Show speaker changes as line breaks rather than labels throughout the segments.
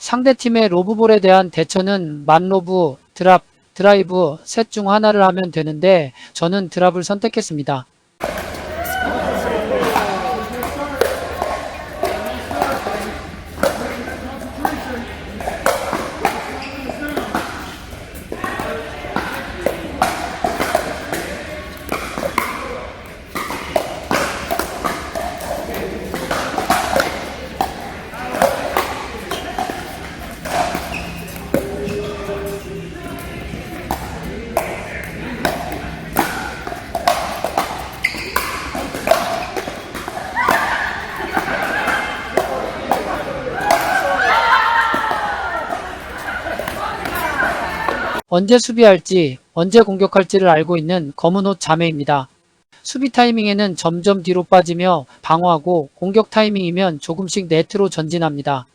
상대팀의 로브볼에 대한 대처는 만로브, 드랍, 드라이브 셋 중 하나를 하면 되는데 저는 드랍을 선택했습니다. 언제 수비할지, 언제 공격할지를 알고 있는 검은 옷 자매입니다. 수비 타이밍에는 점점 뒤로 빠지며 방어하고 공격 타이밍이면 조금씩 네트로 전진합니다.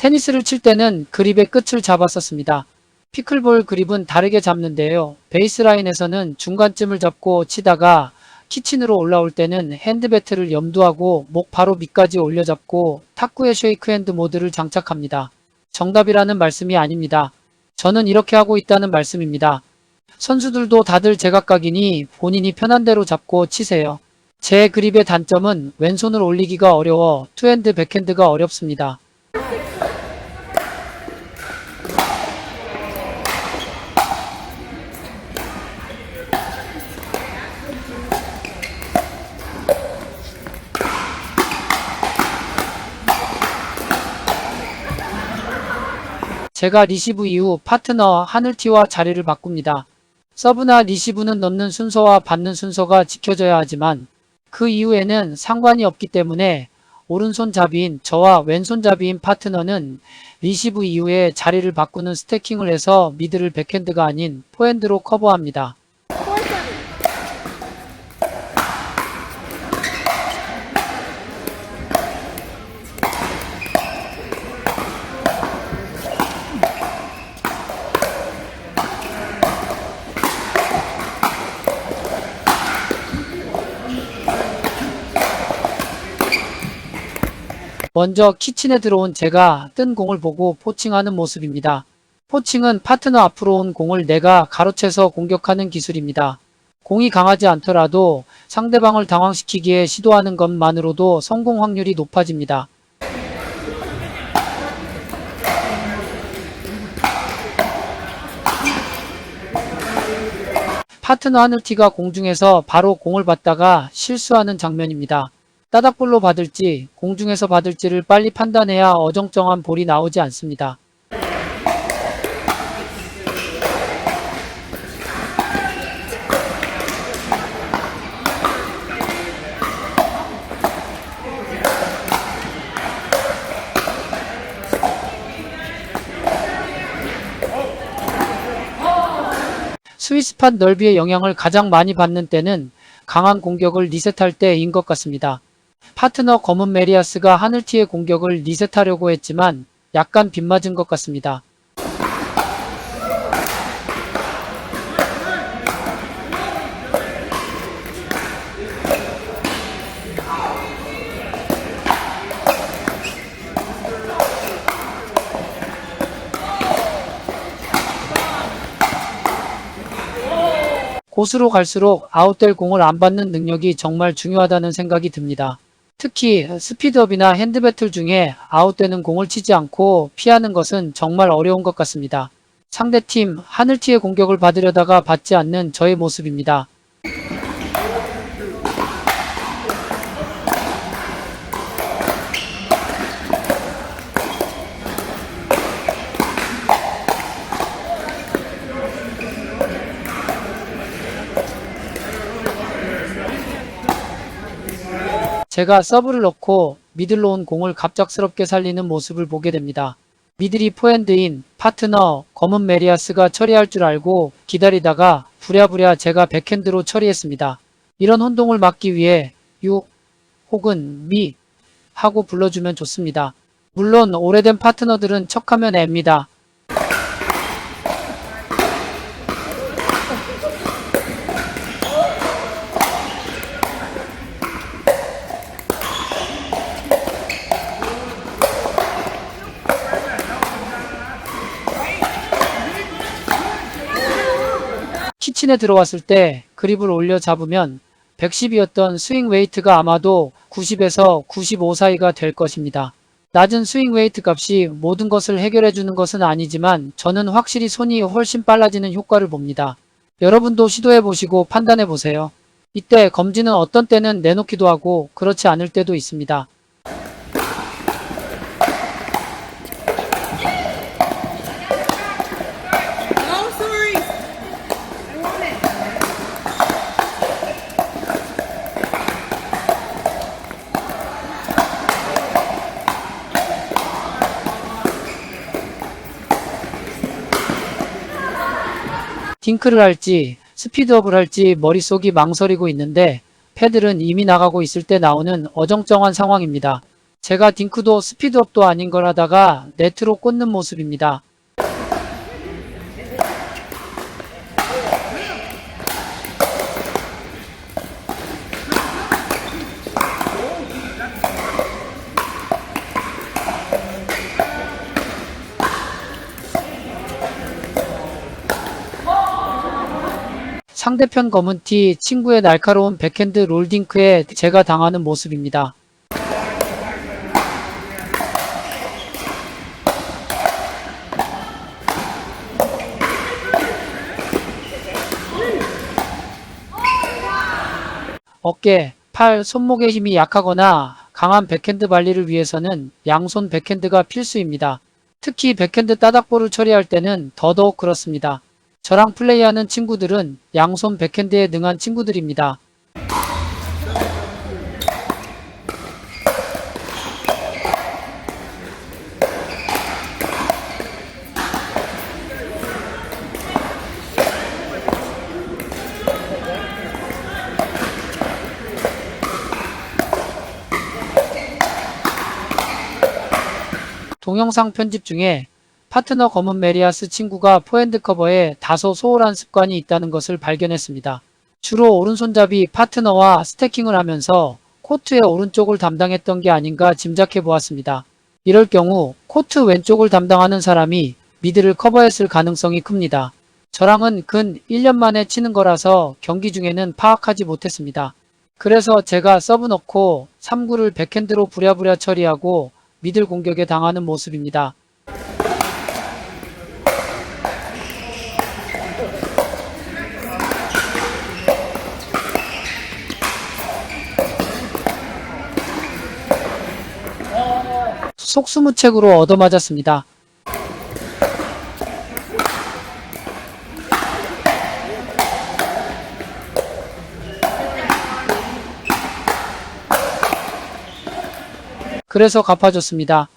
테니스를 칠 때는 그립의 끝을 잡았었습니다. 피클볼 그립은 다르게 잡는데요. 베이스라인에서는 중간쯤을 잡고 치다가 키친으로 올라올 때는 핸드배트를 염두하고 목 바로 밑까지 올려잡고 탁구의 쉐이크핸드 모드를 장착합니다. 정답이라는 말씀이 아닙니다. 저는 이렇게 하고 있다는 말씀입니다. 선수들도 다들 제각각이니 본인이 편한 대로 잡고 치세요. 제 그립의 단점은 왼손을 올리기가 어려워 투핸드 백핸드가 어렵습니다. 제가 리시브 이후 파트너 하늘티와 자리를 바꿉니다. 서브나 리시브는 넣는 순서와 받는 순서가 지켜져야 하지만 그 이후에는 상관이 없기 때문에 오른손잡이인 저와 왼손잡이인 파트너는 리시브 이후에 자리를 바꾸는 스태킹을 해서 미드를 백핸드가 아닌 포핸드로 커버합니다. 먼저 키친에 들어온 제가 뜬 공을 보고 포칭하는 모습입니다. 포칭은 파트너 앞으로 온 공을 내가 가로채서 공격하는 기술입니다. 공이 강하지 않더라도 상대방을 당황시키기에 시도하는 것만으로도 성공 확률이 높아집니다. 파트너 하늘티가 공중에서 바로 공을 받다가 실수하는 장면입니다. 따닥볼로 받을지 공중에서 받을지를 빨리 판단해야 어정쩡한 볼이 나오지 않습니다. 스위스팟 넓이의 영향을 가장 많이 받는 때는 강한 공격을 리셋할 때인 것 같습니다. 파트너 검은 메리아스가 하늘티의 공격을 리셋하려고 했지만 약간 빗맞은 것 같습니다. 고수로 갈수록 아웃될 공을 안 받는 능력이 정말 중요하다는 생각이 듭니다. 특히 스피드업이나 핸드배틀 중에 아웃되는 공을 치지 않고 피하는 것은 정말 어려운 것 같습니다. 상대팀 하늘티의 공격을 받으려다가 받지 않는 저의 모습입니다. 제가 서브를 넣고 미들로 온 공을 갑작스럽게 살리는 모습을 보게 됩니다. 미들이 포핸드인 파트너 검은 메리아스가 처리할 줄 알고 기다리다가 부랴부랴 제가 백핸드로 처리했습니다. 이런 혼동을 막기 위해 6 혹은 미 하고 불러주면 좋습니다. 물론 오래된 파트너들은 척하면 애입니다. 키친에 들어왔을 때 그립을 올려 잡으면 110이었던 스윙 웨이트가 아마도 90에서 95 사이가 될 것입니다. 낮은 스윙 웨이트 값이 모든 것을 해결해 주는 것은 아니지만 저는 확실히 손이 훨씬 빨라지는 효과를 봅니다. 여러분도 시도해 보시고 판단해 보세요. 이때 검지는 어떤 때는 내놓기도 하고 그렇지 않을 때도 있습니다.
No, sorry. I want it.
딩크를 할지 스피드업을 할지 머릿속이 망설이고 있는데 패들은 이미 나가고 있을 때 나오는 어정쩡한 상황입니다. 제가 딩크도 스피드업도 아닌 걸 하다가 네트로 꽂는 모습입니다. 상대편 검은티 친구의 날카로운 백핸드 롤딩크에 제가 당하는 모습입니다. 어깨, 팔, 손목의 힘이 약하거나 강한 백핸드 발리를 위해서는 양손 백핸드가 필수입니다. 특히 백핸드 따닥볼을 처리할 때는 더더욱 그렇습니다. 저랑 플레이하는 친구들은 양손 백핸드에 능한 친구들입니다. 동영상 편집 중에 파트너 검은 메리아스 친구가 포핸드 커버에 다소 소홀한 습관이 있다는 것을 발견했습니다. 주로 오른손잡이 파트너와 스태킹을 하면서 코트의 오른쪽을 담당했던 게 아닌가 짐작해 보았습니다. 이럴 경우 코트 왼쪽을 담당하는 사람이 미드를 커버했을 가능성이 큽니다. 저랑은 근 1년 만에 치는 거라서 경기 중에는 파악하지 못했습니다. 그래서 제가 서브 넣고 3구를 백핸드로 부랴부랴 처리하고 미들 공격에 당하는 모습입니다. 속수무책으로 얻어맞았습니다. 그래서 갚아줬습니다.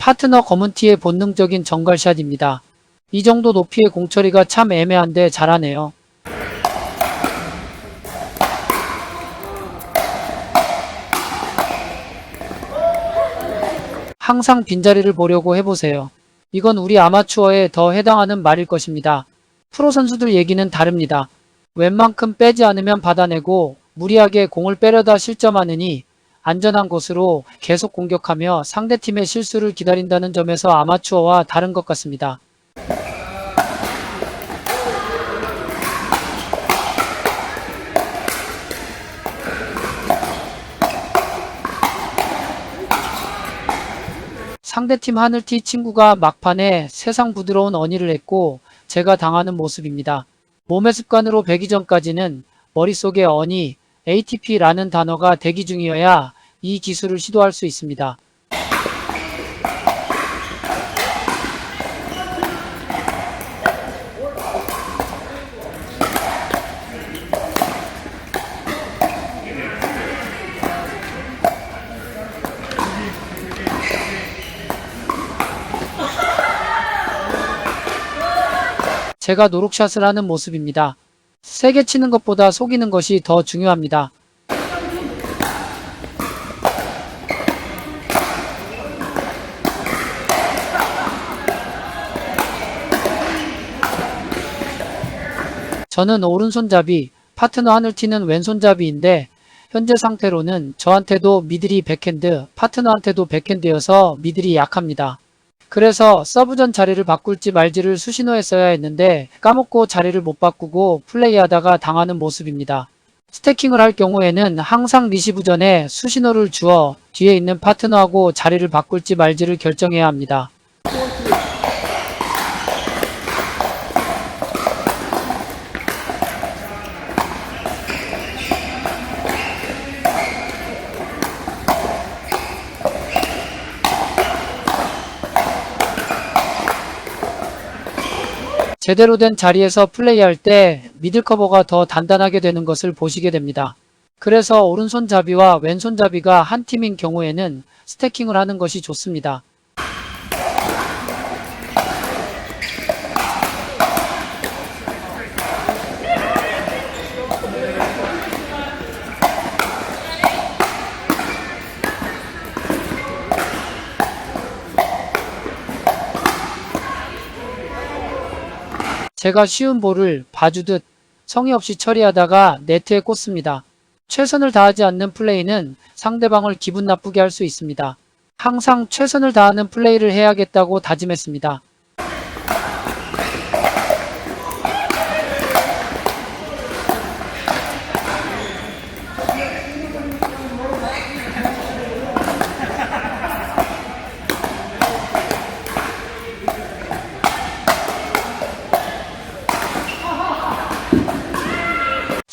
파트너 검은티의 본능적인 정갈샷입니다. 이 정도 높이의 공처리가 참 애매한데 잘하네요. 항상 빈자리를 보려고 해보세요. 이건 우리 아마추어에 더 해당하는 말일 것입니다. 프로 선수들 얘기는 다릅니다. 웬만큼 빼지 않으면 받아내고 무리하게 공을 빼려다 실점하느니 안전한 곳으로 계속 공격하며 상대팀의 실수를 기다린다는 점에서 아마추어와 다른 것 같습니다. 상대팀 하늘티 친구가 막판에 세상 부드러운 어니를 했고 제가 당하는 모습입니다. 몸의 습관으로 배기 전까지는 머릿속에 어니, ATP라는 단어가 대기 중이어야 이 기술을 시도할 수 있습니다. 제가 노록샷을 하는 모습입니다. 세게 치는 것보다 속이는 것이 더 중요합니다. 저는 오른손잡이, 파트너 하늘티는 왼손잡이인데 현재 상태로는 저한테도 미들이 백핸드, 파트너한테도 백핸드여서 미들이 약합니다. 그래서 서브 전 자리를 바꿀지 말지를 수신호 했어야 했는데 까먹고 자리를 못 바꾸고 플레이하다가 당하는 모습입니다. 스태킹을 할 경우에는 항상 리시브 전에 수신호를 주어 뒤에 있는 파트너하고 자리를 바꿀지 말지를 결정해야 합니다. 제대로 된 자리에서 플레이할 때 미들 커버가 더 단단하게 되는 것을 보시게 됩니다. 그래서 오른손잡이와 왼손잡이가 한 팀인 경우에는 스태킹을 하는 것이 좋습니다. 제가 쉬운 볼을 봐주듯 성의 없이 처리하다가 네트에 꽂습니다. 최선을 다하지 않는 플레이는 상대방을 기분 나쁘게 할 수 있습니다. 항상 최선을 다하는 플레이를 해야겠다고 다짐했습니다.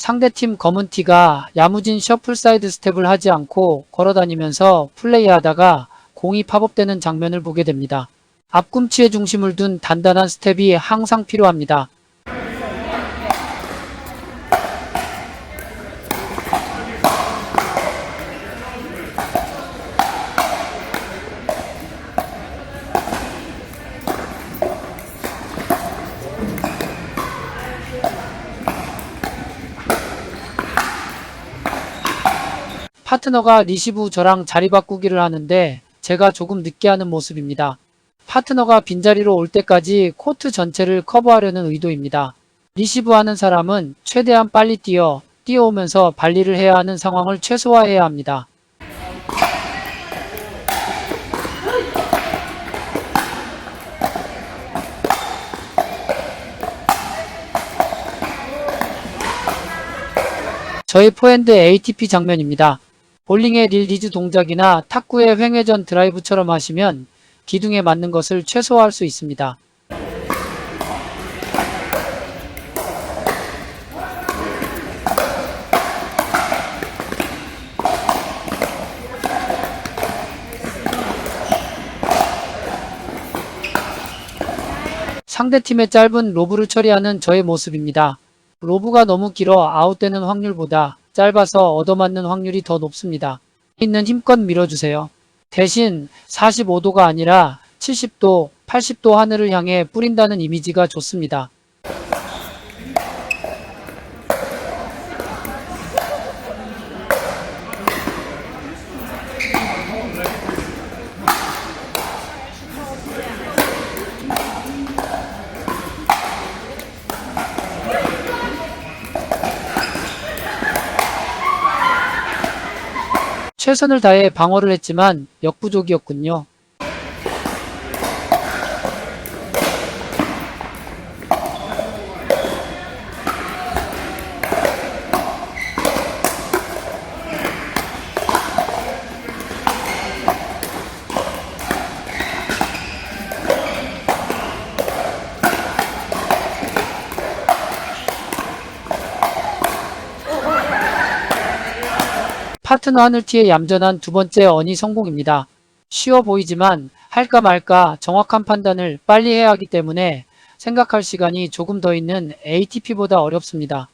상대팀 검은티가 야무진 셔플 사이드 스텝을 하지 않고 걸어다니면서 플레이하다가 공이 팝업되는 장면을 보게 됩니다. 앞꿈치에 중심을 둔 단단한 스텝이 항상 필요합니다. 파트너가 리시브 후 저랑 자리 바꾸기를 하는데 제가 조금 늦게 하는 모습입니다. 파트너가 빈자리로 올 때까지 코트 전체를 커버하려는 의도입니다. 리시브 하는 사람은 최대한 빨리 뛰어오면서 발리를 해야 하는 상황을 최소화해야 합니다. 저의 포핸드 ATP 장면입니다. 볼링의 릴리즈 동작이나 탁구의 횡회전 드라이브처럼 하시면 기둥에 맞는 것을 최소화할 수 있습니다. 상대팀의 짧은 로브를 처리하는 저의 모습입니다. 로브가 너무 길어 아웃되는 확률보다 짧아서 얻어맞는 확률이 더 높습니다. 있는 힘껏 밀어주세요. 대신 45도가 아니라 70도, 80도 하늘을 향해 뿌린다는 이미지가 좋습니다. 최선을 다해 방어를 했지만 역부족이었군요. 파트너 하늘티의 얌전한 두 번째 어니 성공입니다. 쉬워 보이지만 할까 말까 정확한 판단을 빨리 해야 하기 때문에 생각할 시간이 조금 더 있는 ATP보다 어렵습니다.